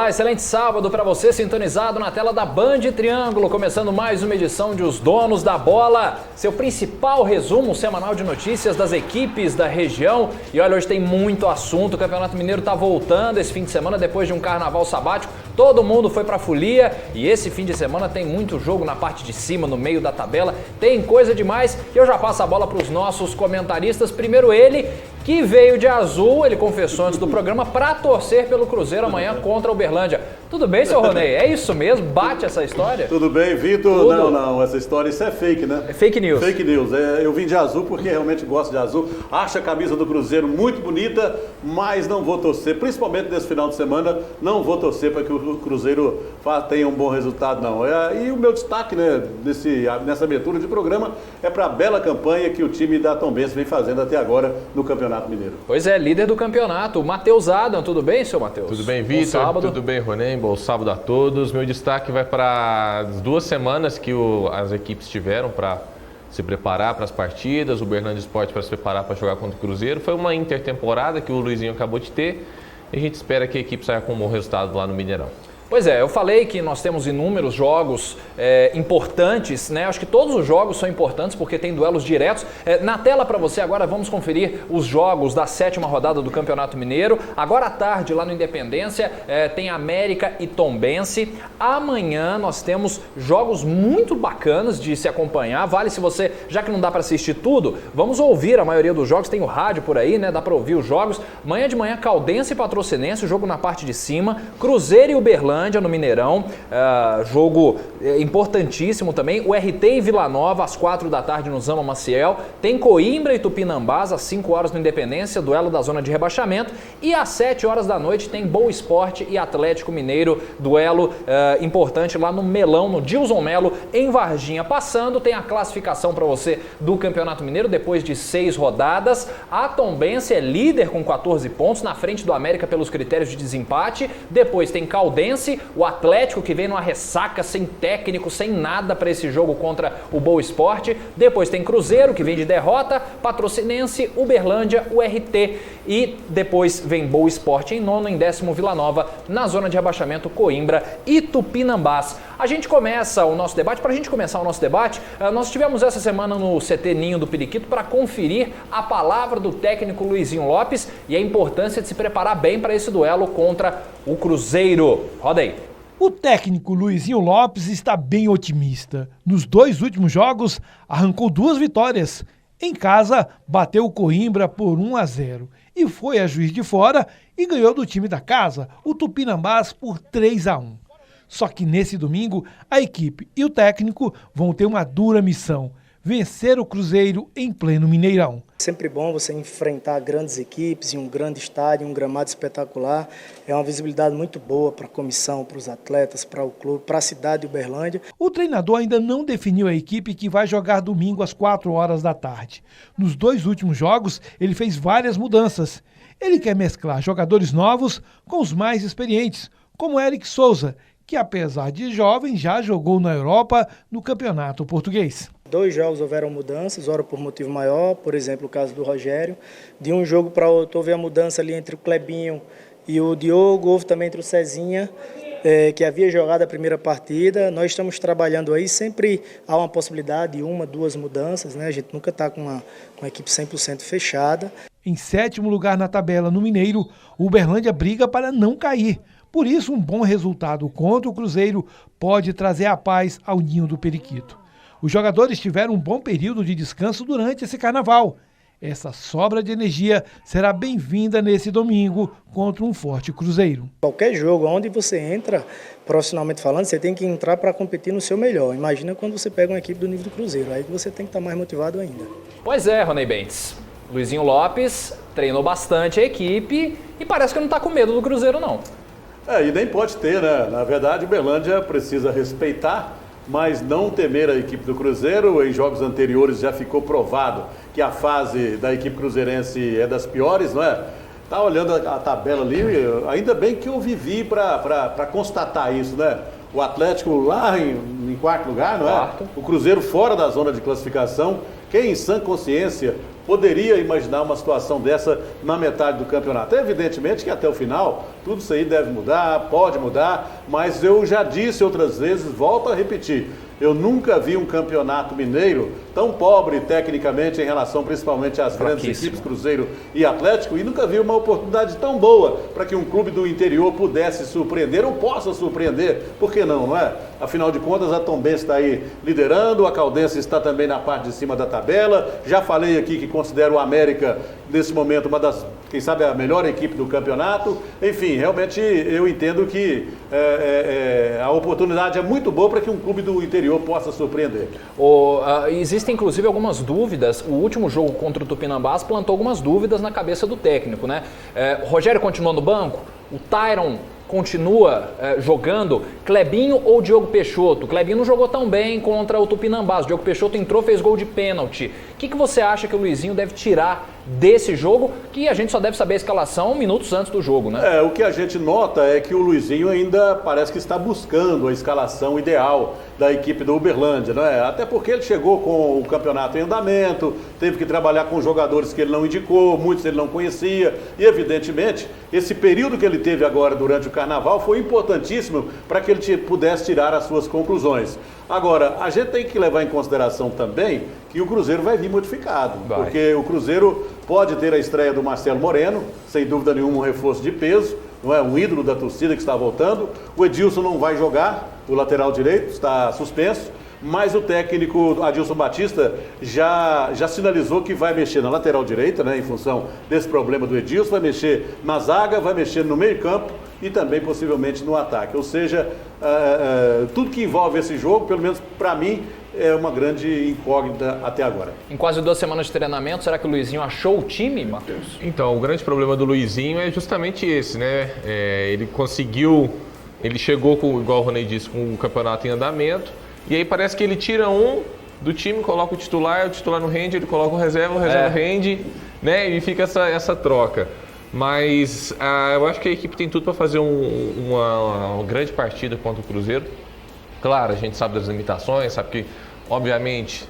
Olá, excelente sábado para você sintonizado na tela da Band Triângulo, começando mais uma edição de Os Donos da Bola, seu principal resumo semanal de notícias das equipes da região. E olha, hoje tem muito assunto, o Campeonato Mineiro está voltando esse fim de semana depois de um carnaval sabático, todo mundo foi para a folia e esse fim de semana tem muito jogo na parte de cima, no meio da tabela, tem coisa demais que eu já passo a bola para os nossos comentaristas. Primeiro ele, que veio de azul, ele confessou antes do programa, para torcer pelo Cruzeiro amanhã contra o Uberlândia. Tudo bem, seu Ronei? É isso mesmo? Bate essa história? Tudo bem, Vitor? Não, essa história, isso é fake, né? É fake news. Fake news. Eu vim de azul porque realmente gosto de azul. Acho a camisa do Cruzeiro muito bonita, mas não vou torcer, principalmente nesse final de semana, não vou torcer para que o Cruzeiro tenha um bom resultado, não. E o meu destaque, né, nessa abertura de programa é para a bela campanha que o time da Tombense vem fazendo até agora no Campeonato Mineiro. Pois é, líder do campeonato, o Matheus Adam. Tudo bem, seu Matheus? Tudo bem, Vitor? Tudo bem, Ronei? Bom sábado a todos. Meu destaque vai para as 2 semanas que as equipes tiveram para se preparar para as partidas, o Uberlândia Esporte para se preparar para jogar contra o Cruzeiro. Foi uma intertemporada que o Luizinho acabou de ter e a gente espera que a equipe saia com um bom resultado lá no Mineirão. Pois é, eu falei que nós temos inúmeros jogos importantes, né? Acho que todos os jogos são importantes porque tem duelos diretos. Na tela para você agora vamos conferir os jogos da 7ª rodada do Campeonato Mineiro. Agora à tarde, lá no Independência, tem América e Tombense. Amanhã nós temos jogos muito bacanas de se acompanhar. Vale se você, já que não dá para assistir tudo, vamos ouvir a maioria dos jogos. Tem o rádio por aí, né? Dá para ouvir os jogos. Amanhã de manhã, Caldense e Patrocinense, o jogo na parte de cima. Cruzeiro e Uberlândia no Mineirão, jogo importantíssimo também. O RT e Vila Nova às 4 da tarde no Zama Maciel. Tem Coimbra e Tupinambás às 5 horas no Independência, duelo da zona de rebaixamento. E às 7 horas da noite tem Boa Esporte e Atlético Mineiro, duelo importante lá no Melão, no Dilson Melo, em Varginha. Passando, tem a classificação para você do Campeonato Mineiro depois de 6 rodadas. A Tombense é líder com 14 pontos, na frente do América pelos critérios de desempate. Depois tem Caldense, o Atlético que vem numa ressaca, sem técnico, sem nada para esse jogo contra o Boa Esporte. Depois tem Cruzeiro que vem de derrota, Patrocinense, Uberlândia, o RT e depois vem Boa Esporte em 9º, em 10º Vila Nova, na zona de rebaixamento Coimbra e Tupinambás. A gente começa o nosso debate. Para a gente começar o nosso debate, nós estivemos essa semana no CT Ninho do Periquito para conferir a palavra do técnico Luizinho Lopes e a importância de se preparar bem para esse duelo contra o Cruzeiro. Roda aí. O técnico Luizinho Lopes está bem otimista. Nos 2 últimos jogos, arrancou 2 vitórias. Em casa, bateu o Coimbra por 1-0 e foi a Juiz de Fora e ganhou do time da casa, o Tupinambás, por 3-1. Só que nesse domingo, a equipe e o técnico vão ter uma dura missão: vencer o Cruzeiro em pleno Mineirão. Sempre bom você enfrentar grandes equipes em um grande estádio, um gramado espetacular. É uma visibilidade muito boa para a comissão, para os atletas, para o clube, para a cidade de Uberlândia. O treinador ainda não definiu a equipe que vai jogar domingo às 4 horas da tarde. Nos 2 últimos jogos, ele fez várias mudanças. Ele quer mesclar jogadores novos com os mais experientes, como Eric Souza, que apesar de jovem já jogou na Europa no Campeonato Português. 2 jogos houveram mudanças, ora por motivo maior, por exemplo, o caso do Rogério. De um jogo para outro houve a mudança ali entre o Clebinho e o Diogo, houve também entre o Cezinha, que havia jogado a primeira partida. Nós estamos trabalhando aí, sempre há uma possibilidade de 1, 2 mudanças, né? A gente nunca está com a equipe 100% fechada. Em 7º lugar na tabela no Mineiro, o Uberlândia briga para não cair. Por isso, um bom resultado contra o Cruzeiro pode trazer a paz ao ninho do Periquito. Os jogadores tiveram um bom período de descanso durante esse carnaval. Essa sobra de energia será bem-vinda nesse domingo contra um forte Cruzeiro. Qualquer jogo, onde você entra, profissionalmente falando, você tem que entrar para competir no seu melhor. Imagina quando você pega uma equipe do nível do Cruzeiro, aí você tem que estar mais motivado ainda. Pois é, Ronei Bentes. Luizinho Lopes treinou bastante a equipe e parece que não está com medo do Cruzeiro, não. E nem pode ter, né? Na verdade, o Uberlândia precisa respeitar, mas não temer a equipe do Cruzeiro. Em jogos anteriores já ficou provado que a fase da equipe cruzeirense é das piores, não é? Tá olhando a tabela ali, ainda bem que eu vivi para constatar isso, né? o Atlético lá em quarto lugar, não é? Quarto. O Cruzeiro fora da zona de classificação. Quem em sã consciência poderia imaginar uma situação dessa na metade do campeonato? Evidentemente que até o final tudo isso aí deve mudar, pode mudar, mas eu já disse outras vezes, volto a repetir, eu nunca vi um campeonato mineiro tão pobre tecnicamente em relação principalmente às grandes equipes, Cruzeiro e Atlético, e nunca vi uma oportunidade tão boa para que um clube do interior pudesse surpreender ou possa surpreender, por que não, não é? Afinal de contas, a Tombense está aí liderando, a Caldense está também na parte de cima da tabela, já falei aqui que considero o América nesse momento uma das, quem sabe, a melhor equipe do campeonato. Enfim, realmente eu entendo que a oportunidade é muito boa para que um clube do interior possa surpreender. Existem inclusive algumas dúvidas. O último jogo contra o Tupinambás plantou algumas dúvidas na cabeça do técnico, né? Rogério continua no banco? O Tyron continua jogando? Clebinho ou Diogo Peixoto? Clebinho não jogou tão bem contra o Tupinambás. Diogo Peixoto entrou, fez gol de pênalti. O que você acha que o Luizinho deve tirar desse jogo, que a gente só deve saber a escalação minutos antes do jogo, né? O que a gente nota é que o Luizinho ainda parece que está buscando a escalação ideal da equipe do Uberlândia, não é? Até porque ele chegou com o campeonato em andamento, teve que trabalhar com jogadores que ele não indicou, muitos ele não conhecia, e evidentemente esse período que ele teve agora durante o Carnaval foi importantíssimo para que ele pudesse tirar as suas conclusões. Agora, a gente tem que levar em consideração também que o Cruzeiro vai vir modificado, porque o Cruzeiro pode ter a estreia do Marcelo Moreno, sem dúvida nenhuma um reforço de peso, não é? Um ídolo da torcida que está voltando. O Edilson não vai jogar, o lateral direito está suspenso, mas o técnico Adilson Batista já sinalizou que vai mexer na lateral direita, né, em função desse problema do Edilson, vai mexer na zaga, vai mexer no meio-campo e também possivelmente no ataque. Ou seja, tudo que envolve esse jogo, pelo menos para mim, é uma grande incógnita até agora. Em quase 2 semanas de treinamento, será que o Luizinho achou o time, Matheus? Então, o grande problema do Luizinho é justamente esse, né? Ele chegou, igual o Ronei disse, com o campeonato em andamento, e aí parece que ele tira um do time, coloca o titular não rende, ele coloca o reserva rende, né? E fica essa troca. Mas eu acho que a equipe tem tudo para fazer uma grande partida contra o Cruzeiro. Claro, a gente sabe das limitações, sabe que, obviamente,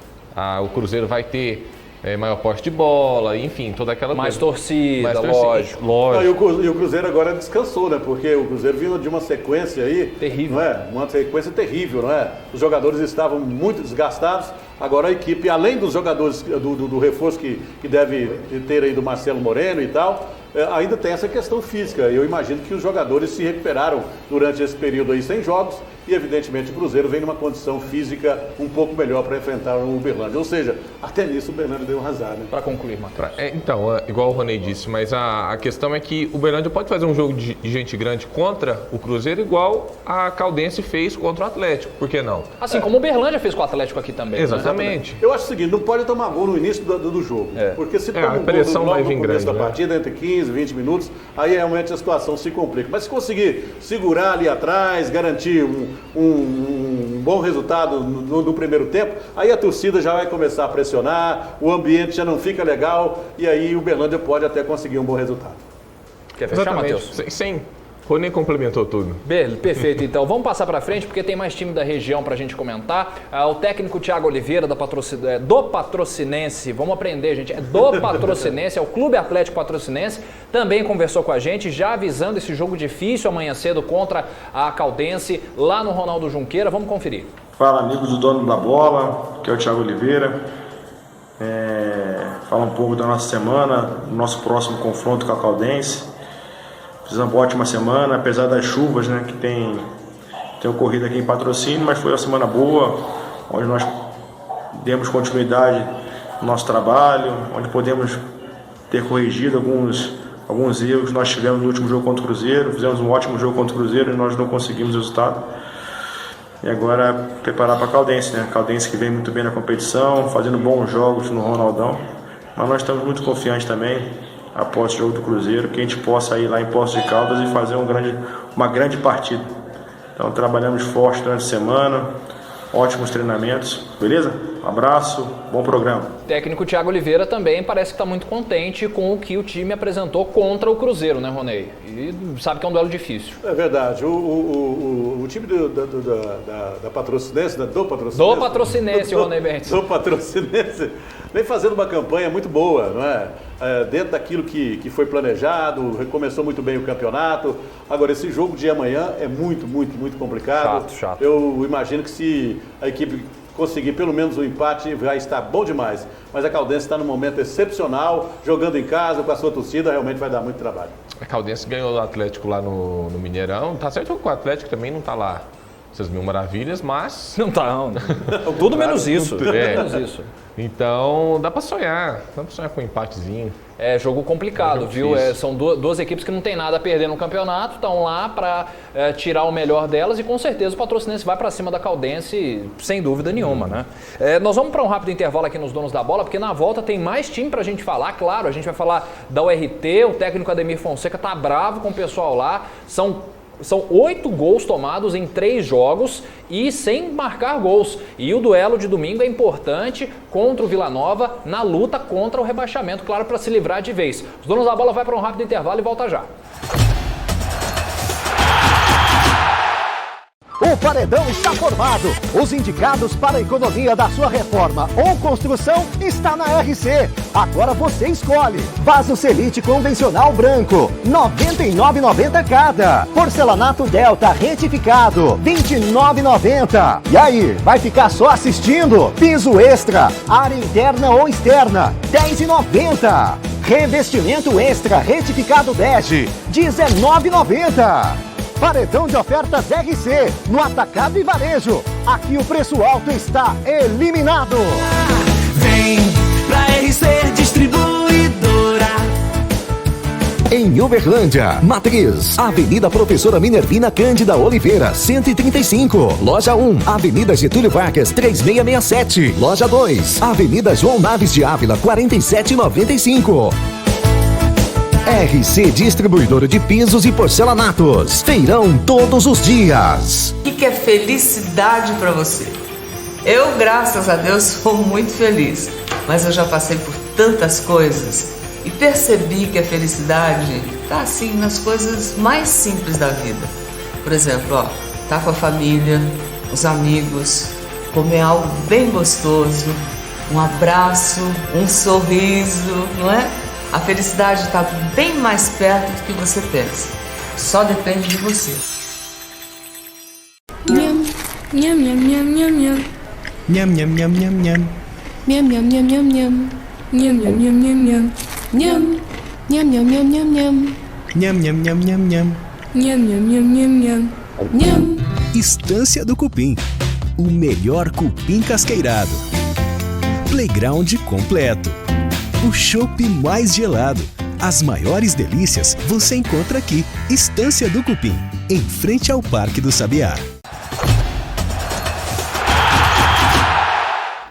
o Cruzeiro vai ter maior poste de bola, enfim, toda aquela mais coisa. Torcida, lógico. Não, e o Cruzeiro agora descansou, né? Porque o Cruzeiro vinha de uma sequência aí... terrível. Não é? Uma sequência terrível, não é? Os jogadores estavam muito desgastados. Agora a equipe, além dos jogadores do reforço que deve ter aí do Marcelo Moreno e tal, ainda tem essa questão física. Eu imagino que os jogadores se recuperaram durante esse período aí sem jogos e, evidentemente, o Cruzeiro vem numa condição física um pouco melhor para enfrentar o Uberlândia. Ou seja, até nisso o Uberlândia deu um azar, né? Para concluir, Matheus. Então, igual o Ronei disse, mas a questão é que o Uberlândia pode fazer um jogo de gente grande contra o Cruzeiro igual a Caldense fez contra o Atlético. Por que não? Assim como o Uberlândia fez com o Atlético aqui também. Exatamente. Né? Eu acho o seguinte, não pode tomar gol no início do jogo. Porque se toma um gol logo no começo da partida, entre 15 e 20 minutos, aí realmente a situação se complica. Mas se conseguir segurar ali atrás, garantir um bom resultado no primeiro tempo, aí a torcida já vai começar a pressionar, o ambiente já não fica legal e aí o Uberlândia pode até conseguir um bom resultado. Quer fechar, Matheus? Sim. Rony complementou tudo. Perfeito, então. Vamos passar para frente, porque tem mais time da região para a gente comentar. O técnico Thiago Oliveira, do Patrocinense, vamos aprender, gente, do Patrocinense, é o Clube Atlético Patrocinense, também conversou com a gente, já avisando esse jogo difícil amanhã cedo contra a Caldense, lá no Ronaldo Junqueira. Vamos conferir. Fala, amigos do Dono da Bola, que é o Thiago Oliveira. Fala um pouco da nossa semana, do nosso próximo confronto com a Caldense. Fizemos uma ótima semana, apesar das chuvas, né, que tem ocorrido aqui em Patrocínio, mas foi uma semana boa, onde nós demos continuidade no nosso trabalho, onde podemos ter corrigido alguns erros que nós tivemos no último jogo contra o Cruzeiro. Fizemos um ótimo jogo contra o Cruzeiro e nós não conseguimos o resultado. E agora preparar para a Caldense, né? Caldense que vem muito bem na competição, fazendo bons jogos no Ronaldão, mas nós estamos muito confiantes também, após o jogo do Cruzeiro, que a gente possa ir lá em Poços de Caldas e fazer uma grande partida. Então trabalhamos forte durante a semana, ótimos treinamentos, beleza? Abraço, bom programa. O técnico Thiago Oliveira também parece que está muito contente com o que o time apresentou contra o Cruzeiro, né, Ronei? E sabe que é um duelo difícil. É verdade. O time da Patrocinense, do Patrocinense... Do Patrocinense, Ronei Bentes. Do Patrocinense, vem fazendo uma campanha muito boa, não é? Dentro daquilo que foi planejado, começou muito bem o campeonato. Agora, esse jogo de amanhã é muito complicado. Chato. Eu imagino que se a equipe conseguir pelo menos um empate, vai estar bom demais. Mas a Caldense está num momento excepcional, jogando em casa, com a sua torcida, realmente vai dar muito trabalho. A Caldense ganhou o Atlético lá no Mineirão. Tá certo que o Atlético também não tá lá essas mil maravilhas, mas... Não tá, não. Tudo menos isso. Menos isso. Então, dá pra sonhar com um empatezinho. É jogo complicado, viu? São duas equipes que não tem nada a perder no campeonato, estão lá para tirar o melhor delas e com certeza o Patrocinense vai para cima da Caldense, sem dúvida nenhuma, né? Nós vamos para um rápido intervalo aqui nos Donos da Bola, porque na volta tem mais time pra gente falar, claro, a gente vai falar da URT, o técnico Ademir Fonseca tá bravo com o pessoal lá, São 8 gols tomados em 3 jogos e sem marcar gols. E o duelo de domingo é importante contra o Vila Nova na luta contra o rebaixamento, claro, para se livrar de vez. Os Donos da Bola vai para um rápido intervalo e volta já. O paredão está formado. Os indicados para a economia da sua reforma ou construção está na RC. Agora você escolhe. Vaso Celite convencional branco, R$ 99,90 cada. Porcelanato Delta retificado, R$ 29,90. E aí, vai ficar só assistindo? Piso extra, área interna ou externa, R$ 10,90. Revestimento extra retificado bege, R$ 19,90. Paredão de ofertas RC, no atacado e varejo. Aqui o preço alto está eliminado. Vem pra RC Distribuidora. Em Uberlândia, Matriz, Avenida Professora Minervina Cândida Oliveira, 135. Loja 1, Avenida Getúlio Vargas, 3667. Loja 2, Avenida João Naves de Ávila, 4795. RC Distribuidora de Pisos e Porcelanatos. Feirão todos os dias. O que é felicidade para você? Eu, graças a Deus, sou muito feliz. Mas eu já passei por tantas coisas e percebi que a felicidade tá assim nas coisas mais simples da vida. Por exemplo, tá com a família, os amigos, comer algo bem gostoso, um abraço, um sorriso, não é? A felicidade está bem mais perto do que você pensa. Só depende de você. Nham, nham, nham, nham, nham, nham. Nham, nham, nham, nham, nham. Nham, nham, nham, nham, nham. Nham, nham, nham, nham, nham. Nham, nham, nham, nham, nham, nham. Nham, nham, nham, nham, nham. Nham, nham, nham, nham, nham. Nham. Estância do Cupim. O melhor cupim casqueirado. Playground completo. O chopp mais gelado. As maiores delícias você encontra aqui. Estância do Cupim, em frente ao Parque do Sabiá.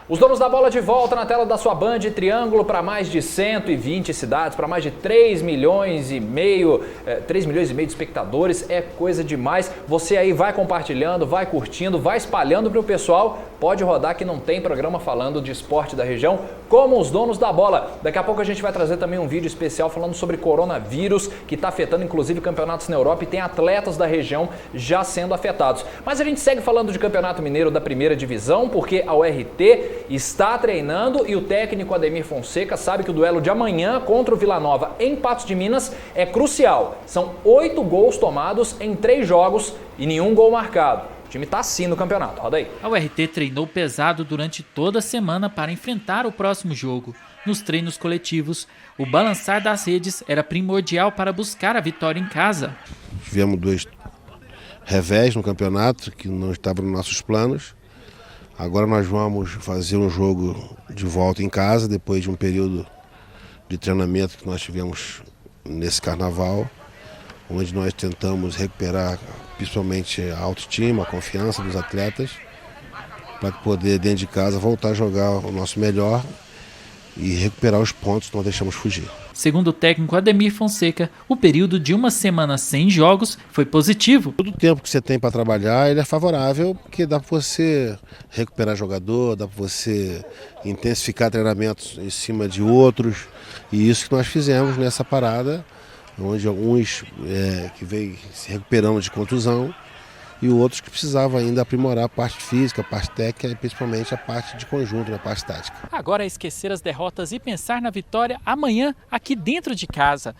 Os Donos da Bola de volta na tela da sua Band Triângulo para mais de 120 cidades, para mais de 3 milhões e meio de espectadores. É coisa demais. Você aí vai compartilhando, vai curtindo, vai espalhando para o pessoal. Pode rodar que não tem programa falando de esporte da região, como os Donos da Bola. Daqui a pouco a gente vai trazer também um vídeo especial falando sobre coronavírus, que está afetando inclusive campeonatos na Europa e tem atletas da região já sendo afetados. Mas a gente segue falando de Campeonato Mineiro da Primeira Divisão, porque a URT está treinando e o técnico Ademir Fonseca sabe que o duelo de amanhã contra o Vila Nova em Patos de Minas é crucial. São 8 gols tomados em 3 jogos e nenhum gol marcado. O time está assim no campeonato. Roda aí. A URT treinou pesado durante toda a semana para enfrentar o próximo jogo. Nos treinos coletivos, o balançar das redes era primordial para buscar a vitória em casa. Tivemos 2 revés no campeonato que não estavam nos nossos planos. Agora nós vamos fazer um jogo de volta em casa, depois de um período de treinamento que nós tivemos nesse carnaval, onde nós tentamos recuperar principalmente a autoestima, a confiança dos atletas, para poder dentro de casa voltar a jogar o nosso melhor e recuperar os pontos que nós deixamos fugir. Segundo o técnico Ademir Fonseca, o período de uma semana sem jogos foi positivo. Todo o tempo que você tem para trabalhar, ele é favorável, porque dá para você recuperar jogador, dá para você intensificar treinamentos em cima de outros, e isso que nós fizemos nessa parada, onde alguns que veio se recuperando de contusão, e outros que precisavam ainda aprimorar a parte física, a parte técnica e principalmente a parte de conjunto, a parte tática. Agora é esquecer as derrotas e pensar na vitória amanhã aqui dentro de casa.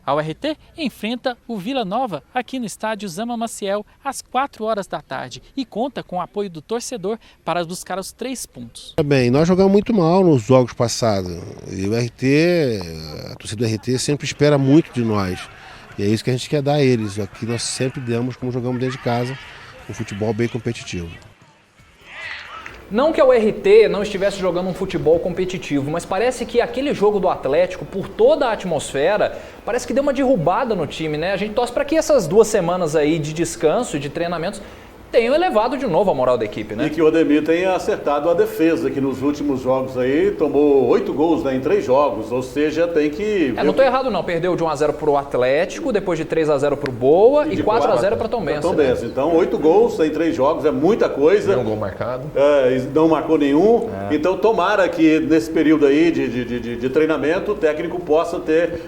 A URT enfrenta o Vila Nova aqui no estádio Zama Maciel às 4 horas da tarde e conta com o apoio do torcedor para buscar os 3 pontos. Bem, nós jogamos muito mal nos jogos passados e a torcida do RT sempre espera muito de nós. E é isso que a gente quer dar a eles. Aqui nós sempre damos, como jogamos dentro de casa, um futebol bem competitivo. Não que a URT não estivesse jogando um futebol competitivo, mas parece que aquele jogo do Atlético, por toda a atmosfera, parece que deu uma derrubada no time, né? A gente torce para que essas 2 semanas aí de descanso e de treinamentos tenham elevado de novo a moral da equipe, né? E que o Ademir tenha acertado a defesa, que nos últimos jogos aí tomou 8 gols, né, em 3 jogos, ou seja, tem que... não estou errado não, perdeu de 1-0 para o Atlético, depois de 3-0 para o Boa e 4-0 para Tombense. Né? Então 8 gols em 3 jogos é muita coisa. Nenhum gol marcado. Não marcou nenhum. Então tomara que nesse período aí de treinamento o técnico possa ter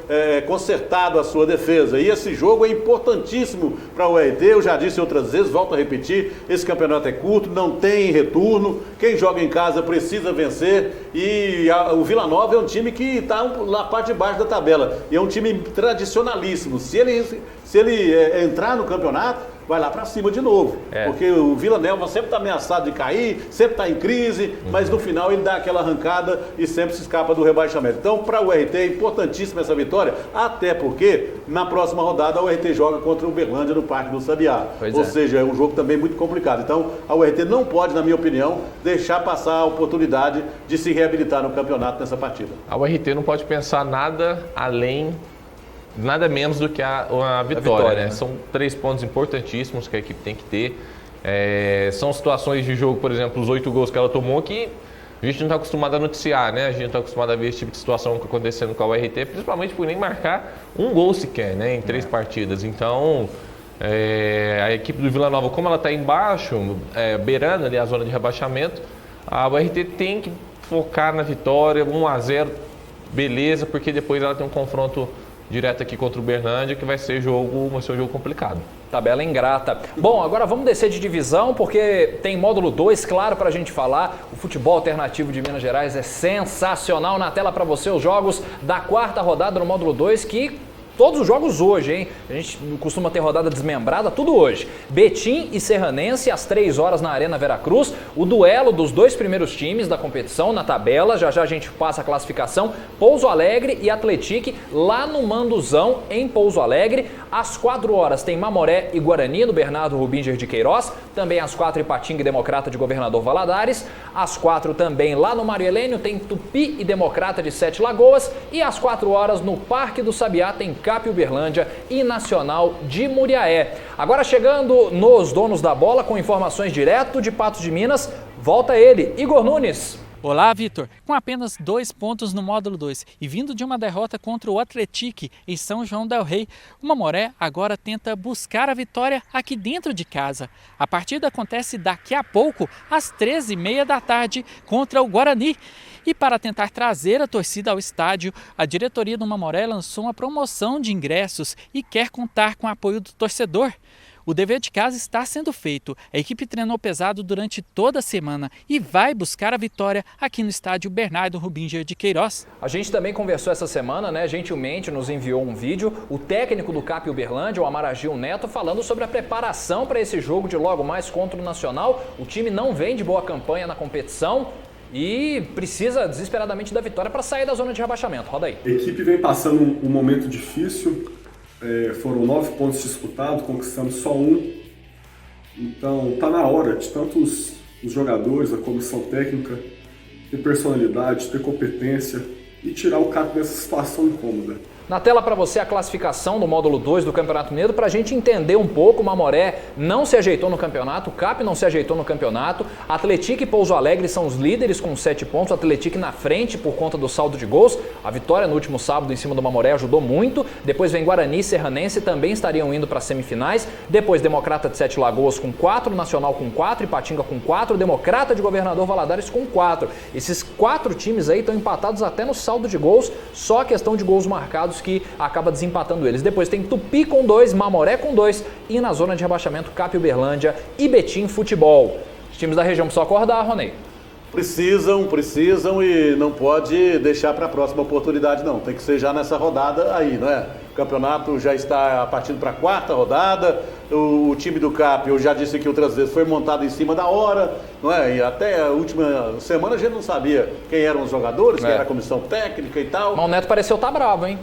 consertado a sua defesa. E esse jogo é importantíssimo para o URT, eu já disse outras vezes, volto a repetir, esse campeonato é curto, não tem retorno, quem joga em casa precisa vencer e o Vila Nova é um time que está na parte de baixo da tabela e é um time tradicionalíssimo. Se ele entrar no campeonato, vai lá para cima de novo, porque o Vila Nova sempre está ameaçado de cair, sempre está em crise, mas no final ele dá aquela arrancada e sempre se escapa do rebaixamento. Então, para o URT é importantíssima essa vitória, até porque na próxima rodada a URT joga contra o Uberlândia no Parque do Sabiá. Ou seja, é um jogo também muito complicado. Então, a URT não pode, na minha opinião, deixar passar a oportunidade de se reabilitar no campeonato nessa partida. A URT não pode pensar nada menos do que a vitória, né? São 3 pontos importantíssimos que a equipe tem que ter. São situações de jogo, por exemplo, os 8 gols que ela tomou que a gente não está acostumado a noticiar, né? A gente não está acostumado a ver esse tipo de situação acontecendo com a URT, principalmente por nem marcar um gol sequer, né? Em 3 partidas. Então, a equipe do Vila Nova, como ela está embaixo, beirando ali a zona de rebaixamento, a URT tem que focar na vitória, 1-0, beleza, porque depois ela tem um confronto direto aqui contra o Uberlândia, que vai ser um jogo complicado. Tabela ingrata. Bom, agora vamos descer de divisão, porque tem módulo 2, claro, para a gente falar. O futebol alternativo de Minas Gerais é sensacional. Na tela para você os jogos da 4ª rodada no módulo 2, que... todos os jogos hoje, hein? A gente costuma ter rodada desmembrada, tudo hoje. Betim e Serranense, às 3 horas na Arena Veracruz. O duelo dos 2 primeiros times da competição na tabela. Já a gente passa a classificação. Pouso Alegre e Atletique, lá no Manduzão, em Pouso Alegre. Às 4 horas tem Mamoré e Guarani, no Bernardo Rubinger de Queiroz. Também às 4, Ipatinga e Democrata de Governador Valadares. Às 4 também, lá no Mário Helênio, tem Tupi e Democrata de 7 Lagoas. E às 4 horas, no Parque do Sabiá, tem Cap Uberlândia e Nacional de Muriaé. Agora chegando nos donos da bola com informações direto de Patos de Minas, volta ele, Igor Nunes. Olá, Vitor. Com apenas 2 pontos no módulo 2 e vindo de uma derrota contra o Atletique em São João del Rei, o Mamoré agora tenta buscar a vitória aqui dentro de casa. A partida acontece daqui a pouco, às 13h30 da tarde, contra o Guarani. E para tentar trazer a torcida ao estádio, a diretoria do Mamoré lançou uma promoção de ingressos e quer contar com o apoio do torcedor. O dever de casa está sendo feito. A equipe treinou pesado durante toda a semana e vai buscar a vitória aqui no estádio Bernardo Rubinger de Queiroz. A gente também conversou essa semana, né? Gentilmente nos enviou um vídeo. O técnico do Cap Uberlândia, o Amaragil Neto, falando sobre a preparação para esse jogo de logo mais contra o Nacional. O time não vem de boa campanha na competição e precisa desesperadamente da vitória para sair da zona de rebaixamento. Roda aí. A equipe vem passando um momento difícil. Foram 9 pontos disputados, conquistamos só 1. Então está na hora de tanto os jogadores, a comissão técnica, ter personalidade, ter competência e tirar o CAP dessa situação incômoda. Na tela para você a classificação do módulo 2 do Campeonato Mineiro, para a gente entender um pouco. O Mamoré não se ajeitou no campeonato, o CAP não se ajeitou no campeonato, Atlético e Pouso Alegre são os líderes com 7 pontos, o Atlético na frente por conta do saldo de gols. A vitória no último sábado em cima do Mamoré ajudou muito. Depois vem Guarani e Serranense, também estariam indo para as semifinais. Depois Democrata de Sete Lagoas com 4, Nacional com 4, Ipatinga com 4, Democrata de Governador Valadares com 4. Esses 4 times aí estão empatados até no saldo de gols, só a questão de gols marcados que acaba desempatando eles. Depois tem Tupi com 2, Mamoré com 2 e na zona de rebaixamento Cap Uberlândia e Betim Futebol. Os times da região precisam acordar, Ronei. Precisam e não pode deixar para a próxima oportunidade não. Tem que ser já nessa rodada aí, não é? O campeonato já está partindo para a 4ª rodada. O time do CAP, eu já disse aqui outras vezes, foi montado em cima da hora, não é? E até a última semana a gente não sabia quem eram os jogadores, quem era a comissão técnica e tal. Mas o Neto pareceu estar bravo, hein?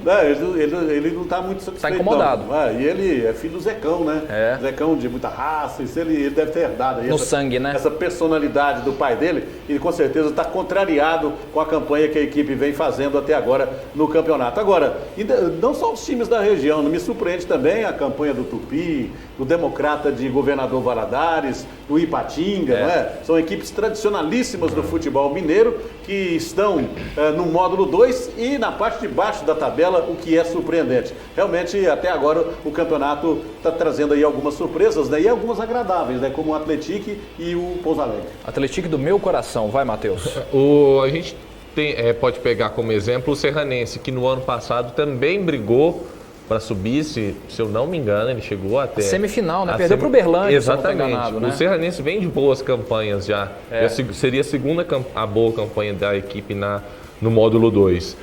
Ele não está muito satisfeito. Está incomodado. E ele é filho do Zecão, né? Zecão de muita raça, isso ele deve ter herdado aí. No sangue, né? Essa personalidade do pai dele, ele com certeza está contrariado com a campanha que a equipe vem fazendo até agora no campeonato. Agora, não só os times da região, não me surpreende também a campanha do Tupi, do Democrata de Governador Valadares, do Ipatinga, não é? São equipes tradicionalíssimas do futebol mineiro que estão no módulo 2 e na parte de baixo da tabela, o que é surpreendente. Realmente, até agora, o campeonato está trazendo aí algumas surpresas, né? E algumas agradáveis, né? Como o Atlético e o Pouso Alegre. Atlético do meu coração, vai, Matheus. A gente pode pegar como exemplo o Serranense, que no ano passado também brigou para subir, se eu não me engano, ele chegou até... Semifinal, né? Perdeu para o Uberlândia, exatamente. Enganado, né? O Serranense vem de boas campanhas já. Seria a segunda boa campanha da equipe no módulo 2.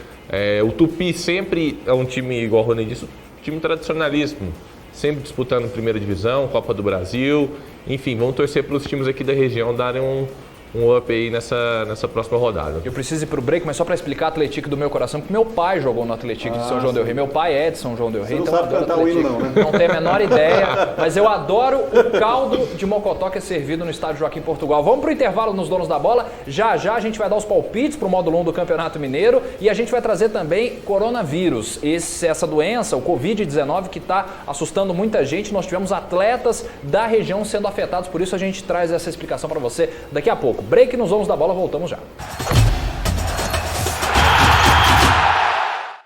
O Tupi sempre é um time, igual o Rony disse, um time tradicionalíssimo. Sempre disputando primeira divisão, Copa do Brasil. Enfim, vamos torcer para os times aqui da região darem um up aí nessa próxima rodada. Eu preciso ir pro break, mas só para explicar Atlético do meu coração, porque meu pai jogou no Atlético de São João del Rei. Meu pai é de São João del Rei. Você não sabe cantar o hino não, né? Não tenho a menor ideia, mas eu adoro o caldo de mocotó que é servido no estádio Joaquim Portugal. Vamos pro intervalo nos Donos da Bola. Já a gente vai dar os palpites pro módulo 1 do Campeonato Mineiro e a gente vai trazer também coronavírus. Essa doença, o Covid-19, que está assustando muita gente. Nós tivemos atletas da região sendo afetados, por isso a gente traz essa explicação para você daqui a pouco. Break nos Donos da Bola, voltamos já.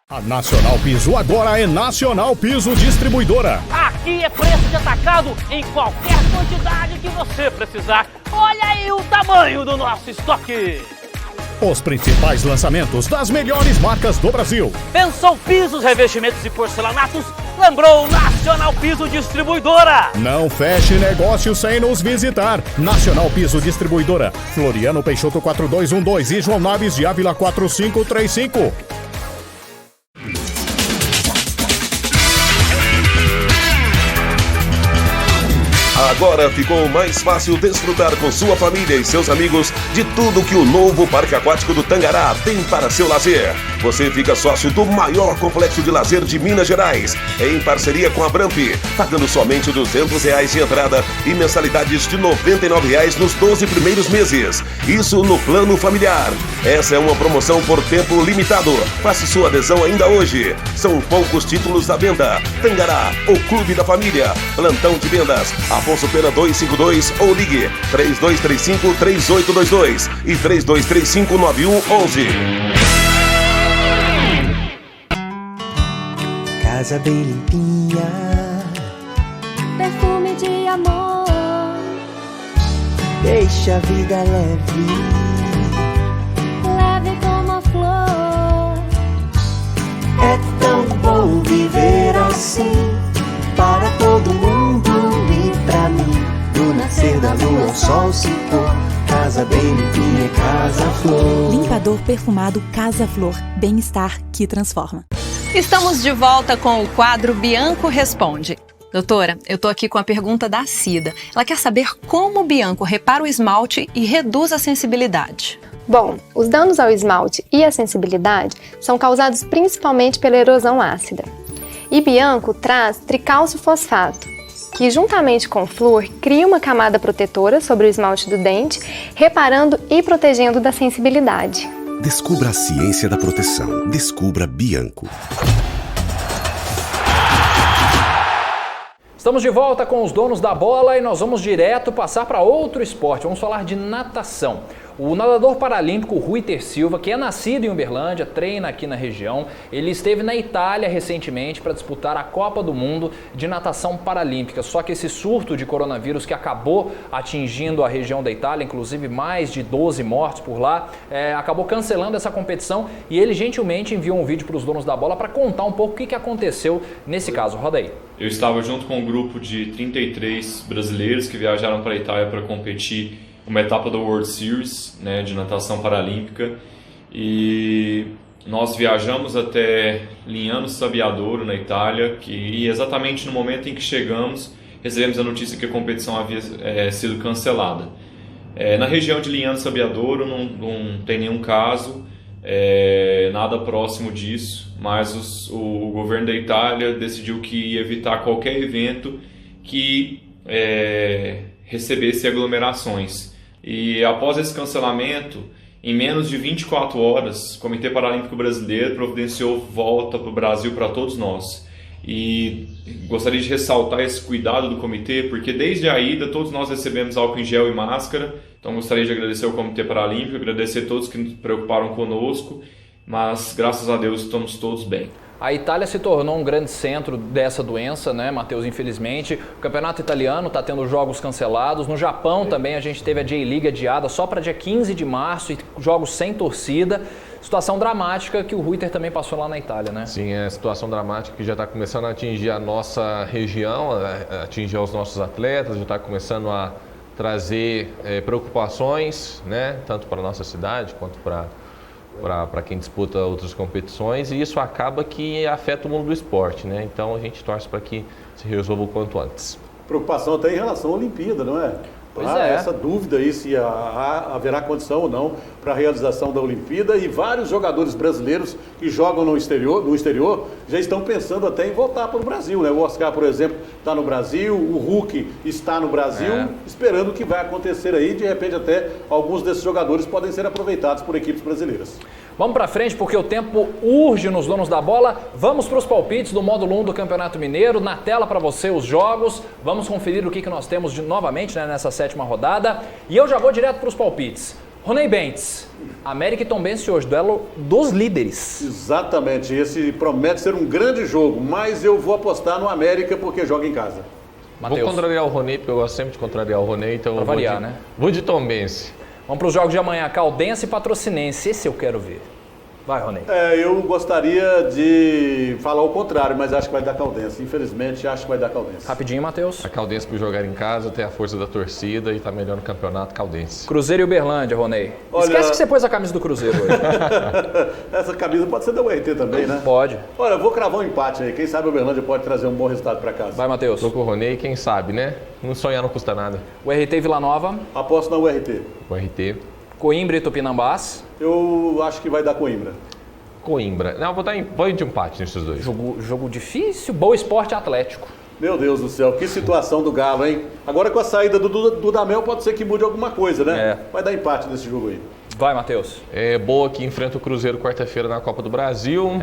A Nacional Piso agora é Nacional Piso Distribuidora. Aqui é preço de atacado em qualquer quantidade que você precisar. Olha aí o tamanho do nosso estoque. Os principais lançamentos das melhores marcas do Brasil. Pensou pisos, revestimentos e porcelanatos? Lembrou Nacional Piso Distribuidora. Não feche negócio sem nos visitar. Nacional Piso Distribuidora. Floriano Peixoto 4212 e João Naves de Ávila 4535. Agora ficou mais fácil desfrutar com sua família e seus amigos de tudo que o novo Parque Aquático do Tangará tem para seu lazer. Você fica sócio do maior complexo de lazer de Minas Gerais, em parceria com a Bramp, pagando somente R$200 de entrada e mensalidades de R$99 nos 12 primeiros meses. Isso no plano familiar. Essa é uma promoção por tempo limitado. Faça sua adesão ainda hoje. São poucos títulos à venda. Tangará, o clube da família. Plantão de vendas. Afonso Pena 252 ou ligue 3235-3822 e 3235-9111. Casa bem limpinha, perfume de amor, deixa a vida leve, leve como a flor. É tão bom viver assim, para todo mundo e pra mim. Do nascer da lua ao sol se pôr, casa bem limpinha, Casa Flor. Limpador perfumado Casa Flor, bem-estar que transforma. Estamos de volta com o quadro Bianco Responde. Doutora, eu tô aqui com a pergunta da Cida. Ela quer saber como o Bianco repara o esmalte e reduz a sensibilidade. Bom, os danos ao esmalte e à sensibilidade são causados principalmente pela erosão ácida. E Bianco traz tricálcio fosfato, que juntamente com o flúor cria uma camada protetora sobre o esmalte do dente, reparando e protegendo da sensibilidade. Descubra a ciência da proteção. Descubra Bianco. Estamos de volta com os donos da bola e nós vamos direto passar para outro esporte. Vamos falar de natação. O nadador paralímpico Ruiter Silva, que é nascido em Uberlândia, treina aqui na região, ele esteve na Itália recentemente para disputar a Copa do Mundo de natação paralímpica. Só que esse surto de coronavírus que acabou atingindo a região da Itália, inclusive mais de 12 mortos por lá, acabou cancelando essa competição e ele gentilmente enviou um vídeo para os donos da bola para contar um pouco o que aconteceu nesse caso. Roda aí. Eu estava junto com um grupo de 33 brasileiros que viajaram para a Itália para competir uma etapa do World Series, né, de natação paralímpica, e nós viajamos até Lignano Sabbiadoro, na Itália, e exatamente no momento em que chegamos, recebemos a notícia que a competição havia sido cancelada. Na região de Lignano Sabbiadoro não tem nenhum caso, nada próximo disso, mas o governo da Itália decidiu que ia evitar qualquer evento que recebesse aglomerações. E após esse cancelamento, em menos de 24 horas, o Comitê Paralímpico Brasileiro providenciou volta para o Brasil para todos nós. E gostaria de ressaltar esse cuidado do comitê, porque desde a ida todos nós recebemos álcool em gel e máscara. Então gostaria de agradecer ao Comitê Paralímpico, agradecer a todos que nos preocuparam conosco, mas graças a Deus estamos todos bem. A Itália se tornou um grande centro dessa doença, né, Matheus? Infelizmente, o campeonato italiano está tendo jogos cancelados. No Japão também a gente teve a J-League adiada só para dia 15 de março e jogos sem torcida. Situação dramática que o Ruiter também passou lá na Itália, né? Sim, é situação dramática que já está começando a atingir a nossa região, a atingir os nossos atletas, já está começando a trazer preocupações, né, tanto para a nossa cidade quanto para quem disputa outras competições, e isso acaba que afeta o mundo do esporte, né? Então a gente torce para que se resolva o quanto antes. Preocupação até em relação à Olimpíada, não é? Pois é. Essa dúvida aí se haverá condição ou não para a realização da Olimpíada, e vários jogadores brasileiros que jogam no exterior já estão pensando até em voltar para o Brasil, né? O Oscar, por exemplo, está no Brasil, o Hulk está no Brasil, esperando o que vai acontecer aí. De repente até alguns desses jogadores podem ser aproveitados por equipes brasileiras. Vamos para frente porque o tempo urge nos donos da bola. Vamos para os palpites do módulo 1 do Campeonato Mineiro. Na tela para você os jogos. Vamos conferir o que nós temos novamente, né, nessa 7ª rodada. E eu já vou direto para os palpites. Ronei Bentes, América e Tombense hoje, duelo dos líderes. Exatamente, esse promete ser um grande jogo, mas eu vou apostar no América porque joga em casa. Mateus. Vou contrariar o Ronei, porque eu gosto sempre de contrariar o Ronei, então pra variar, né? Vou de Tombense. Vamos para os jogos de amanhã, Caldense e Patrocinense, esse eu quero ver. Vai, Ronei. Eu gostaria de falar o contrário, mas acho que vai dar Caldense. Infelizmente, acho que vai dar Caldense. Rapidinho, Matheus. A Caldense, por jogar em casa, tem a força da torcida e está melhor no campeonato, Caldense. Cruzeiro e Uberlândia, Ronei. Olha... Esquece que você pôs a camisa do Cruzeiro hoje. Essa camisa pode ser da URT também, né? Pode. Olha, eu vou cravar um empate aí. Quem sabe o Uberlândia pode trazer um bom resultado para casa. Vai, Matheus. Tô com o Ronei, quem sabe, né? Não sonhar não custa nada. URT e Vila Nova. Aposto na URT. URT. Coimbra e Tupinambás. Eu acho que vai dar Coimbra. Coimbra. Não, vou de empate nesses dois. Jogo difícil. Boa Esporte Atlético. Meu Deus do céu, que situação do Galo, hein? Agora com a saída do Dudamel pode ser que mude alguma coisa, né? Vai dar empate nesse jogo aí. Vai, Matheus. Boa que enfrenta o Cruzeiro quarta-feira na Copa do Brasil.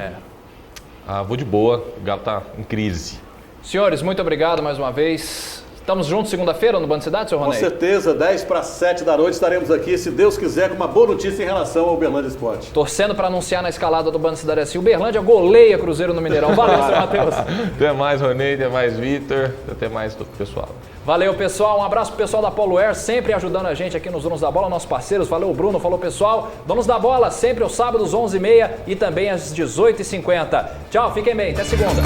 Vou de boa. O Galo tá em crise. Senhores, muito obrigado mais uma vez. Estamos juntos segunda-feira no Band Cidade, seu Ronei? Com certeza, 10 para 7 da noite estaremos aqui, se Deus quiser, com uma boa notícia em relação ao Uberlândia Esporte. Torcendo para anunciar na escalada do Band Cidade assim, Uberlândia goleia Cruzeiro no Mineirão. Valeu, seu Matheus. Até mais, Ronei, até mais, Vitor, até mais todo o pessoal. Valeu, pessoal. Um abraço pro pessoal da Polo Air, sempre ajudando a gente aqui nos Donos da Bola, nossos parceiros. Valeu, Bruno. Falou, pessoal. Donos da Bola, sempre aos sábados, 11h30 e também às 18h50. Tchau, fiquem bem. Até segunda.